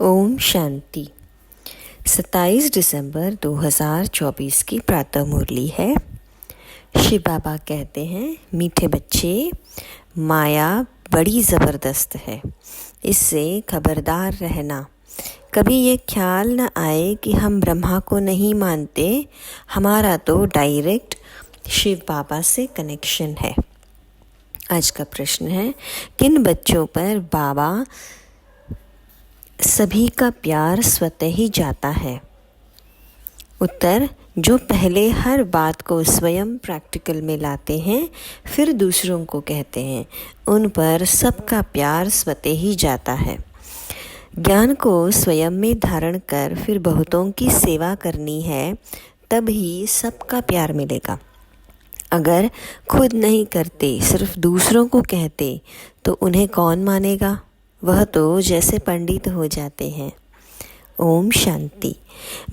ओम शांति। 27 दिसंबर 2024 की प्रातः मुरली है। शिव बाबा कहते हैं, मीठे बच्चे, माया बड़ी ज़बरदस्त है, इससे खबरदार रहना। कभी ये ख्याल न आए कि हम ब्रह्मा को नहीं मानते, हमारा तो डायरेक्ट शिव बाबा से कनेक्शन है। आज का प्रश्न है, किन बच्चों पर बाबा सभी का प्यार स्वतः ही जाता है? उत्तर, जो पहले हर बात को स्वयं प्रैक्टिकल में लाते हैं, फिर दूसरों को कहते हैं, उन पर सबका प्यार स्वतः ही जाता है। ज्ञान को स्वयं में धारण कर फिर बहुतों की सेवा करनी है, तब ही सबका प्यार मिलेगा। अगर खुद नहीं करते, सिर्फ दूसरों को कहते, तो उन्हें कौन मानेगा? वह तो जैसे पंडित हो जाते हैं। ओम शांति।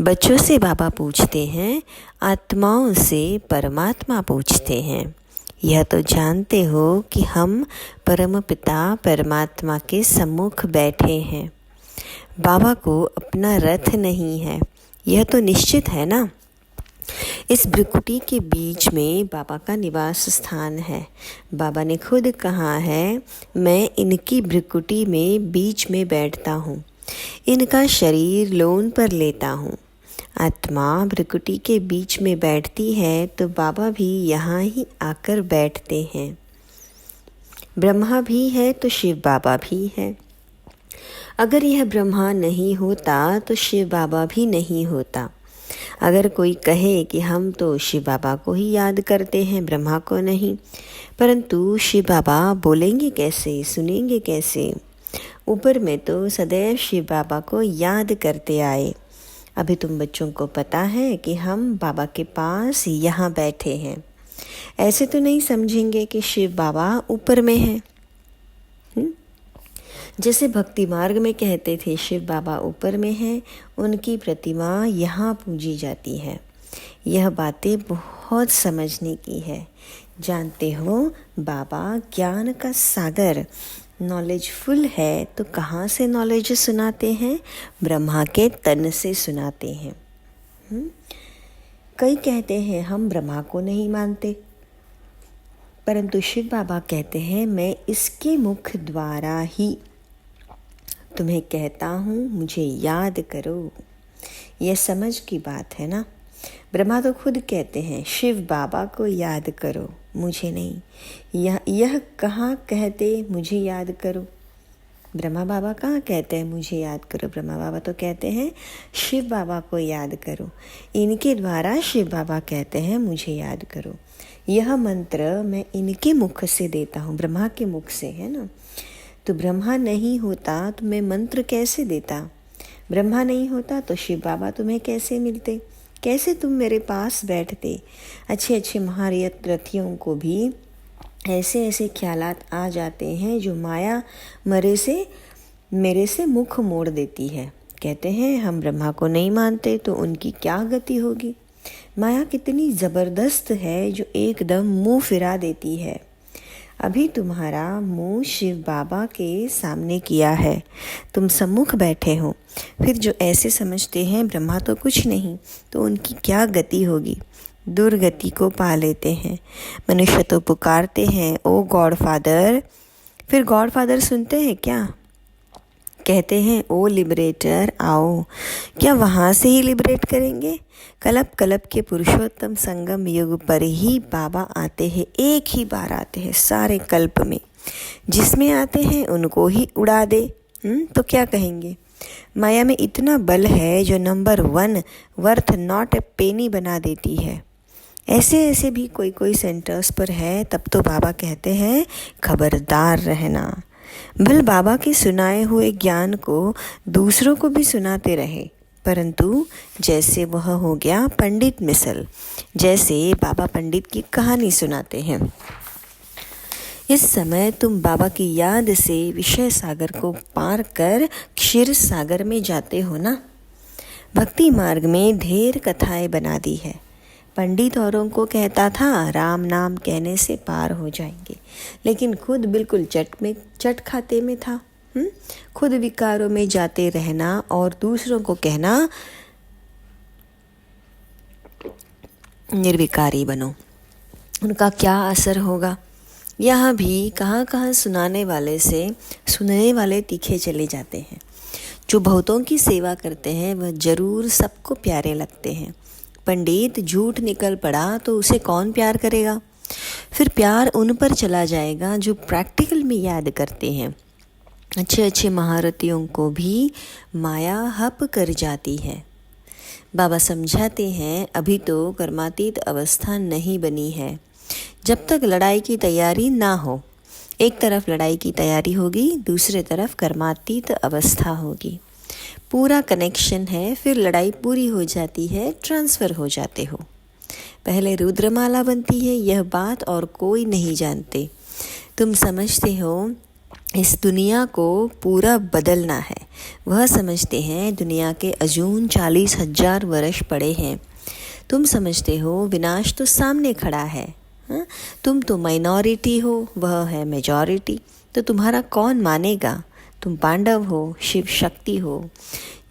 बच्चों से बाबा पूछते हैं, आत्माओं से परमात्मा पूछते हैं। यह तो जानते हो कि हम परमपिता परमात्मा के सम्मुख बैठे हैं। बाबा को अपना रथ नहीं है, यह तो निश्चित है ना। इस भ्रिकुटी के बीच में बाबा का निवास स्थान है। बाबा ने खुद कहा है, मैं इनकी भ्रिकुटी में बीच में बैठता हूँ, इनका शरीर लोन पर लेता हूँ। आत्मा भ्रिकुटी के बीच में बैठती है तो बाबा भी यहाँ ही आकर बैठते हैं। ब्रह्मा भी है तो शिव बाबा भी है। अगर यह ब्रह्मा नहीं होता तो शिव बाबा भी नहीं होता। अगर कोई कहे कि हम तो शिव बाबा को ही याद करते हैं, ब्रह्मा को नहीं, परंतु शिव बाबा बोलेंगे कैसे, सुनेंगे कैसे? ऊपर में तो सदैव शिव बाबा को याद करते आए। अभी तुम बच्चों को पता है कि हम बाबा के पास यहाँ बैठे हैं। ऐसे तो नहीं समझेंगे कि शिव बाबा ऊपर में है। जैसे भक्ति मार्ग में कहते थे शिव बाबा ऊपर में है, उनकी प्रतिमा यहाँ पूजी जाती है। यह बातें बहुत समझने की है। जानते हो, बाबा ज्ञान का सागर, नॉलेजफुल है, तो कहाँ से नॉलेज सुनाते हैं? ब्रह्मा के तन से सुनाते हैं। कई कहते हैं हम ब्रह्मा को नहीं मानते, परंतु शिव बाबा कहते हैं, मैं इसके मुख द्वारा ही तुम्हें कहता हूँ, मुझे याद करो। यह समझ की बात है ना। ब्रह्मा तो खुद कहते हैं, शिव बाबा को याद करो, मुझे नहीं। यह कहाँ कहते मुझे याद करो? ब्रह्मा बाबा कहाँ कहते हैं मुझे याद करो? ब्रह्मा बाबा तो कहते हैं शिव बाबा को याद करो। इनके द्वारा शिव बाबा कहते हैं मुझे याद करो। यह मंत्र मैं इनके मुख से देता हूँ, ब्रह्मा के मुख से, है ना। तो ब्रह्मा नहीं होता तो मैं मंत्र कैसे देता? ब्रह्मा नहीं होता तो शिव बाबा तुम्हें कैसे मिलते? कैसे तुम मेरे पास बैठते? अच्छे अच्छे महारथियों को भी ऐसे ऐसे ख्यालात आ जाते हैं जो माया मेरे से मुख मोड़ देती है। कहते हैं हम ब्रह्मा को नहीं मानते तो उनकी क्या गति होगी? माया कितनी ज़बरदस्त है जो एकदम मुंह फिरा देती है। अभी तुम्हारा मुंह शिव बाबा के सामने किया है, तुम सम्मुख बैठे हो, फिर जो ऐसे समझते हैं ब्रह्मा तो कुछ नहीं, तो उनकी क्या गति होगी? दुर्गति को पा लेते हैं। मनुष्य तो पुकारते हैं, ओ गॉड फादर, फिर गॉड फादर सुनते हैं क्या? कहते हैं, ओ लिबरेटर आओ। क्या वहाँ से ही लिबरेट करेंगे? कल्प कल्प के पुरुषोत्तम संगम युग पर ही बाबा आते हैं, एक ही बार आते हैं सारे कल्प में। जिसमें आते हैं उनको ही उड़ा दे, तो क्या कहेंगे? माया में इतना बल है जो नंबर 1 वर्थ नॉट ए पेनी बना देती है। ऐसे ऐसे भी कोई सेंटर्स पर है, तब तो बाबा कहते हैं खबरदार रहना। भल बाबा के सुनाए हुए ज्ञान को दूसरों को भी सुनाते रहे, परंतु जैसे वह हो गया पंडित मिसल, जैसे बाबा पंडित की कहानी सुनाते हैं। इस समय तुम बाबा की याद से विषय सागर को पार कर क्षीर सागर में जाते हो ना। भक्ति मार्ग में ढेर कथाएं बना दी है। पंडित औरों को कहता था राम नाम कहने से पार हो जाएंगे, लेकिन खुद बिल्कुल चट खाते में था। खुद विकारों में जाते रहना और दूसरों को कहना निर्विकारी बनो, उनका क्या असर होगा। यहाँ भी कहाँ कहाँ सुनाने वाले से सुनने वाले तीखे चले जाते हैं। जो बहुतों की सेवा करते हैं वह जरूर सबको प्यारे लगते हैं। पंडित झूठ निकल पड़ा तो उसे कौन प्यार करेगा। फिर प्यार उन पर चला जाएगा जो प्रैक्टिकल में याद करते हैं। अच्छे अच्छे महारथियों को भी माया हप कर जाती है। बाबा समझाते हैं अभी तो कर्मातीत अवस्था नहीं बनी है। जब तक लड़ाई की तैयारी ना हो, एक तरफ लड़ाई की तैयारी होगी, दूसरे तरफ कर्मातीत अवस्था होगी। पूरा कनेक्शन है, फिर लड़ाई पूरी हो जाती है, ट्रांसफ़र हो जाते हो। पहले रुद्रमाला बनती है, यह बात और कोई नहीं जानते। तुम समझते हो इस दुनिया को पूरा बदलना है। वह समझते हैं दुनिया के अजून 40,000 वर्ष पड़े हैं। तुम समझते हो विनाश तो सामने खड़ा है। तुम तो माइनॉरिटी हो, वह है मेजॉरिटी, तो तुम्हारा कौन मानेगा। तुम पांडव हो, शिव शक्ति हो।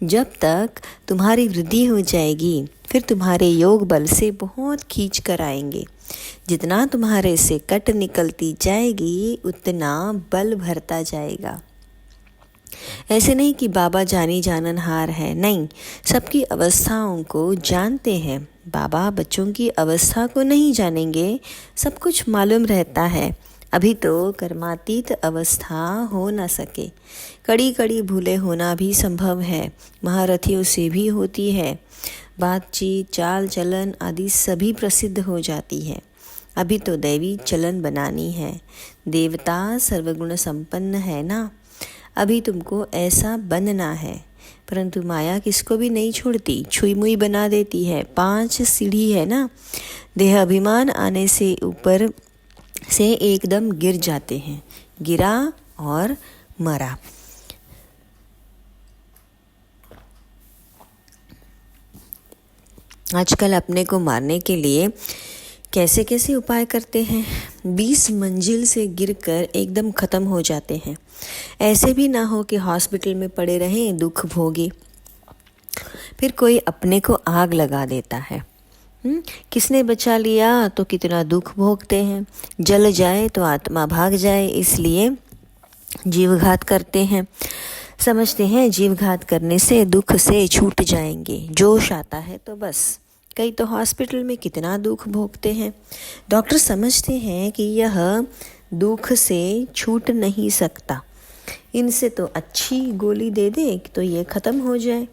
जब तक तुम्हारी वृद्धि हो जाएगी फिर तुम्हारे योग बल से बहुत खींच कर आएंगे। जितना तुम्हारे से कट निकलती जाएगी उतना बल भरता जाएगा। ऐसे नहीं कि बाबा जानी जाननहार है, नहीं, सबकी अवस्थाओं को जानते हैं। बाबा बच्चों की अवस्था को नहीं जानेंगे, सब कुछ मालूम रहता है। अभी तो कर्मातीत अवस्था हो न सके। कड़ी कड़ी भूले होना भी संभव है, महारथियों से भी होती है। बातचीत, चाल चलन आदि सभी प्रसिद्ध हो जाती है। अभी तो दैवी चलन बनानी है। देवता सर्वगुण संपन्न है ना, अभी तुमको ऐसा बनना है। परंतु माया किसको भी नहीं छोड़ती, छुई मुई बना देती है। 5 सीढ़ी है ना, देह अभिमान आने से ऊपर से एकदम गिर जाते हैं। गिरा और मरा। आजकल अपने को मारने के लिए कैसे कैसे उपाय करते हैं। 20 मंजिल से गिरकर एकदम ख़त्म हो जाते हैं। ऐसे भी ना हो कि हॉस्पिटल में पड़े रहें, दुख भोगे। फिर कोई अपने को आग लगा देता है। किसने बचा लिया तो कितना दुख भोगते हैं। जल जाए तो आत्मा भाग जाए, इसलिए जीवघात करते हैं। समझते हैं जीवघात करने से दुख से छूट जाएंगे। जोश आता है तो बस। कई तो हॉस्पिटल में कितना दुख भोगते हैं। डॉक्टर समझते हैं कि यह दुख से छूट नहीं सकता, इनसे तो अच्छी गोली दे दे तो ये ख़त्म हो जाए।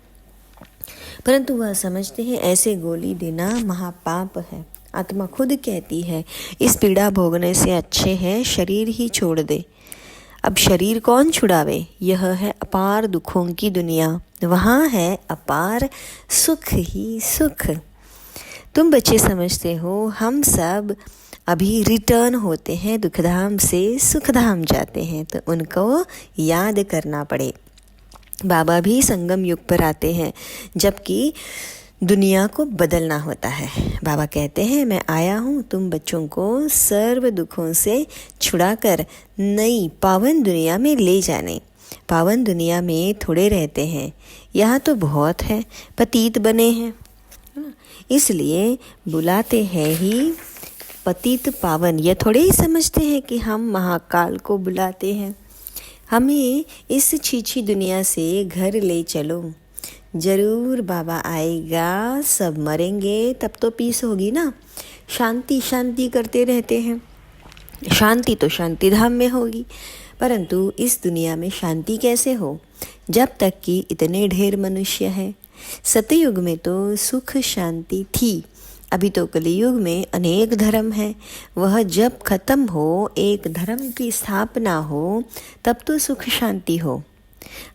परंतु वह समझते हैं ऐसे गोली देना महापाप है। आत्मा खुद कहती है इस पीड़ा भोगने से अच्छे है शरीर ही छोड़ दे। अब शरीर कौन छुड़ावे। यह है अपार दुखों की दुनिया, वहाँ है अपार सुख ही सुख। तुम बच्चे समझते हो हम सब अभी रिटर्न होते हैं, दुखधाम से सुखधाम जाते हैं, तो उनको याद करना पड़े। बाबा भी संगम युग पर आते हैं जबकि दुनिया को बदलना होता है। बाबा कहते हैं मैं आया हूँ तुम बच्चों को सर्व दुखों से छुड़ाकर नई पावन दुनिया में ले जाने। पावन दुनिया में थोड़े रहते हैं, यहाँ तो बहुत है, पतित बने हैं, इसलिए बुलाते हैं ही पतित पावन। यह थोड़े ही समझते हैं कि हम महाकाल को बुलाते हैं। हमें इस छीछी दुनिया से घर ले चलो। जरूर बाबा आएगा, सब मरेंगे, तब तो पीस होगी ना। शांति शांति करते रहते हैं, शांति तो शांति धाम में होगी। परंतु इस दुनिया में शांति कैसे हो जब तक कि इतने ढेर मनुष्य हैं। सतयुग में तो सुख शांति थी, अभी तो कलियुग में अनेक धर्म हैं। वह जब खत्म हो, एक धर्म की स्थापना हो, तब तो सुख शांति हो।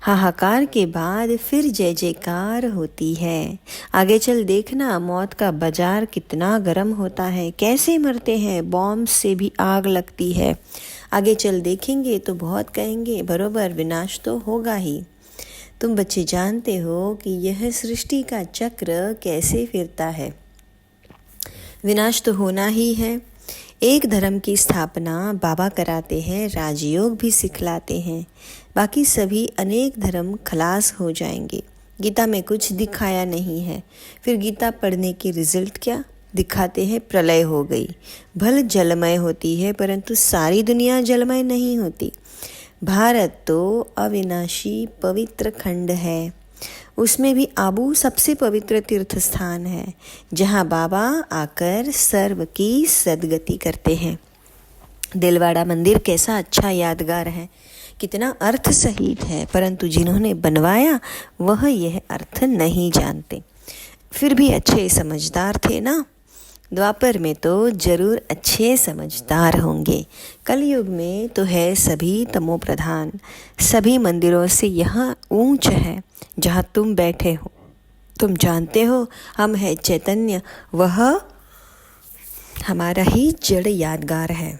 हाहाकार के बाद फिर जय जयकार होती है। आगे चल देखना मौत का बाजार कितना गर्म होता है, कैसे मरते हैं, बॉम्ब से भी आग लगती है। आगे चल देखेंगे तो बहुत कहेंगे बरोबर विनाश तो होगा ही। तुम बच्चे जानते हो कि यह सृष्टि का चक्र कैसे फिरता है। विनाश तो होना ही है। एक धर्म की स्थापना बाबा कराते हैं, राजयोग भी सिखलाते हैं, बाकी सभी अनेक धर्म खलास हो जाएंगे। गीता में कुछ दिखाया नहीं है। फिर गीता पढ़ने की रिजल्ट क्या दिखाते हैं? प्रलय हो गई। भल जलमय होती है, परंतु सारी दुनिया जलमय नहीं होती। भारत तो अविनाशी पवित्र खंड है, उसमें भी आबू सबसे पवित्र तीर्थ स्थान है, जहाँ बाबा आकर सर्व की सद्गति करते हैं। दिलवाड़ा मंदिर कैसा अच्छा यादगार है, कितना अर्थ सहित है, परंतु जिन्होंने बनवाया वह यह अर्थ नहीं जानते। फिर भी अच्छे समझदार थे ना। द्वापर में तो जरूर अच्छे समझदार होंगे। कलयुग में तो है सभी तमो प्रधान। सभी मंदिरों से यह ऊंच है जहाँ तुम बैठे हो। तुम जानते हो हम है चैतन्य, वह हमारा ही जड़ यादगार है।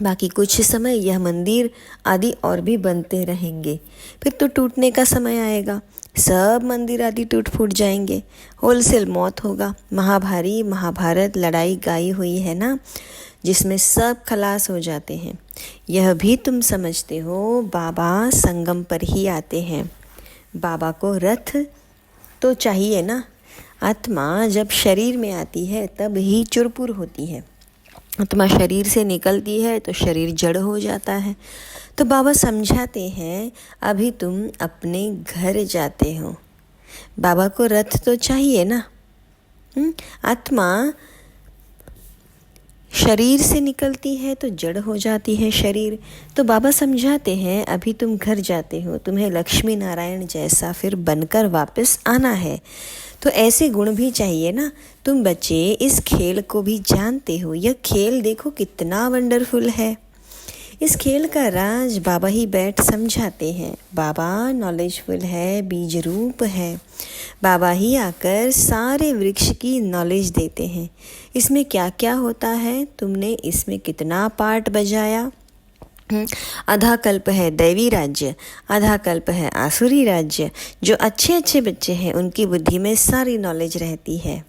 बाकी कुछ समय यह मंदिर आदि और भी बनते रहेंगे, फिर तो टूटने का समय आएगा। सब मंदिर आदि टूट फूट जाएंगे, होलसेल मौत होगा। महाभारत लड़ाई गाई हुई है ना, जिसमें सब खलास हो जाते हैं। यह भी तुम समझते हो, बाबा संगम पर ही आते हैं। बाबा को रथ तो चाहिए ना। आत्मा जब शरीर में आती है तब ही चुरपुर होती है। आत्मा शरीर से निकलती है तो शरीर जड़ हो जाता है। तो बाबा समझाते हैं, अभी तुम अपने घर जाते हो, बाबा को रथ तो चाहिए ना। आत्मा शरीर से निकलती है तो जड़ हो जाती है शरीर। तो बाबा समझाते हैं, अभी तुम घर जाते हो, तुम्हें लक्ष्मी नारायण जैसा फिर बनकर वापस आना है, तो ऐसे गुण भी चाहिए ना। तुम बच्चे इस खेल को भी जानते हो, यह खेल देखो कितना वंडरफुल है। इस खेल का राज बाबा ही बैठ समझाते हैं। बाबा नॉलेजफुल है, बीज रूप है। बाबा ही आकर सारे वृक्ष की नॉलेज देते हैं। इसमें क्या क्या होता है, तुमने इसमें कितना पार्ट बजाया। आधा कल्प है दैवी राज्य, आधा कल्प है आसुरी राज्य। जो अच्छे अच्छे बच्चे हैं उनकी बुद्धि में सारी नॉलेज रहती है।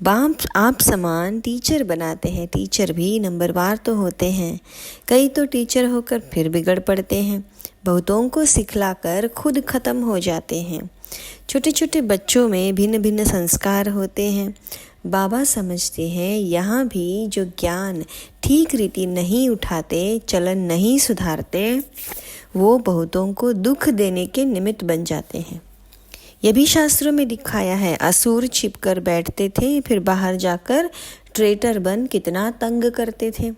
बाप आप समान टीचर बनाते हैं। टीचर भी नंबरवार तो होते हैं, कई तो टीचर होकर फिर बिगड़ पड़ते हैं। बहुतों को सिखलाकर खुद खत्म हो जाते हैं। छोटे छोटे बच्चों में भिन्न भिन्न संस्कार होते हैं। बाबा समझते हैं, यहाँ भी जो ज्ञान ठीक रीति नहीं उठाते, चलन नहीं सुधारते, वो बहुतों को दुख देने के निमित्त बन जाते हैं। यह भी शास्त्रों में दिखाया है। असुर छिपकर बैठते थे, फिर बाहर जाकर ट्रेटर बन कितना तंग करते थे।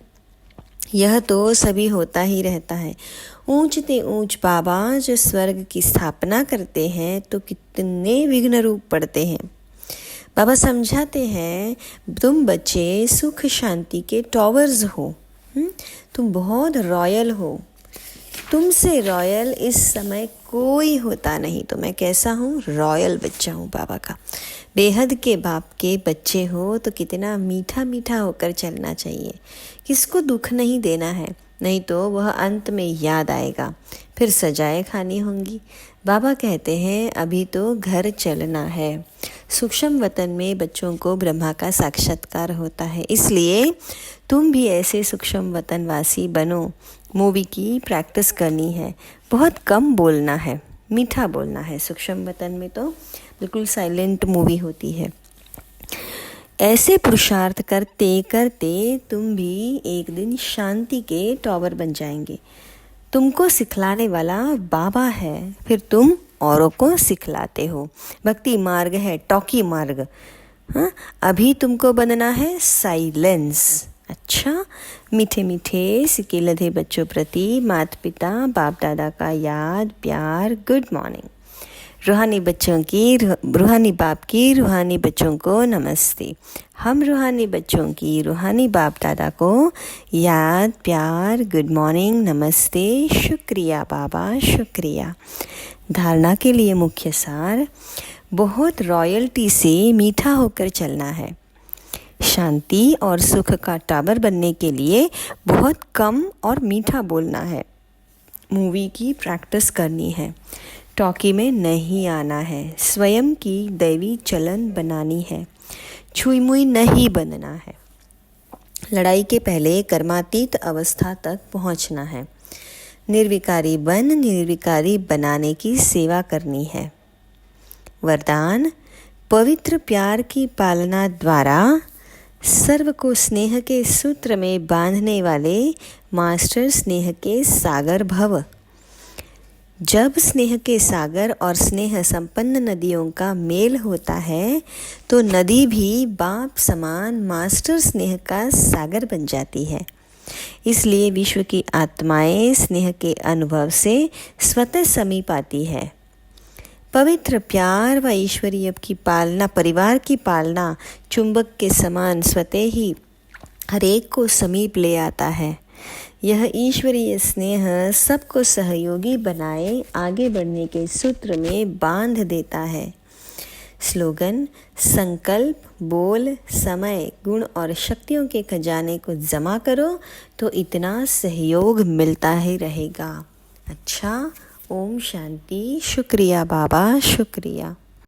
यह तो सभी होता ही रहता है। ऊंचते ऊंच बाबा जो स्वर्ग की स्थापना करते हैं तो कितने विघ्न रूप पड़ते हैं। बाबा समझाते हैं, तुम बच्चे सुख शांति के टॉवर्स हो। तुम बहुत रॉयल हो। तुमसे रॉयल इस समय कोई होता नहीं। तो मैं कैसा हूँ? रॉयल बच्चा हूँ बाबा का। बेहद के बाप के बच्चे हो तो कितना मीठा मीठा होकर चलना चाहिए। किसको दुख नहीं देना है, नहीं तो वह अंत में याद आएगा, फिर सजाएं खानी होंगी। बाबा कहते हैं, अभी तो घर चलना है। सूक्ष्म वतन में बच्चों को ब्रह्मा का साक्षात्कार होता है, इसलिए तुम भी ऐसे सूक्ष्म वतनवासी बनो। मूवी की प्रैक्टिस करनी है, बहुत कम बोलना है, मीठा बोलना है। सूक्ष्म वतन में तो बिल्कुल साइलेंट मूवी होती है। ऐसे पुरुषार्थ करते करते तुम भी एक दिन शांति के टॉवर बन जाएंगे। तुमको सिखलाने वाला बाबा है, फिर तुम औरों को सिखलाते हो। भक्ति मार्ग है, टॉकी मार्ग। हाँ, अभी तुमको बनना है साइलेंस। अच्छा, मीठे मीठे सिके लधे बच्चों प्रति माता पिता बाप दादा का याद प्यार, गुड मॉर्निंग। रूहानी बच्चों की, रूहानी बाप की रूहानी बच्चों को नमस्ते। हम रूहानी बच्चों की रूहानी बाप दादा को याद प्यार, गुड मॉर्निंग, नमस्ते, शुक्रिया बाबा, शुक्रिया। धारणा के लिए मुख्य सार, बहुत रॉयल्टी से मीठा होकर चलना है। शांति और सुख का टावर बनने के लिए बहुत कम और मीठा बोलना है। मूवी की प्रैक्टिस करनी है, टॉकी में नहीं आना है। स्वयं की दैवी चलन बनानी है, छुई मुई नहीं बनना है। लड़ाई के पहले कर्मातीत अवस्था तक पहुंचना है। निर्विकारी बन निर्विकारी बनाने की सेवा करनी है। वरदान: पवित्र प्यार की पालना द्वारा सर्व को स्नेह के सूत्र में बांधने वाले मास्टर स्नेह के सागर भव। जब स्नेह के सागर और स्नेह संपन्न नदियों का मेल होता है तो नदी भी बाप समान मास्टर स्नेह का सागर बन जाती है। इसलिए विश्व की आत्माएं स्नेह के अनुभव से स्वतः समीप आती है। पवित्र प्यार व ईश्वरीय की पालना, परिवार की पालना चुंबक के समान स्वतः ही हरेक को समीप ले आता है। यह ईश्वरीय स्नेह सबको सहयोगी बनाए आगे बढ़ने के सूत्र में बांध देता है। स्लोगन: संकल्प, बोल, समय, गुण और शक्तियों के खजाने को जमा करो तो इतना सहयोग मिलता ही रहेगा। अच्छा, ओम शांति। शुक्रिया बाबा, शुक्रिया।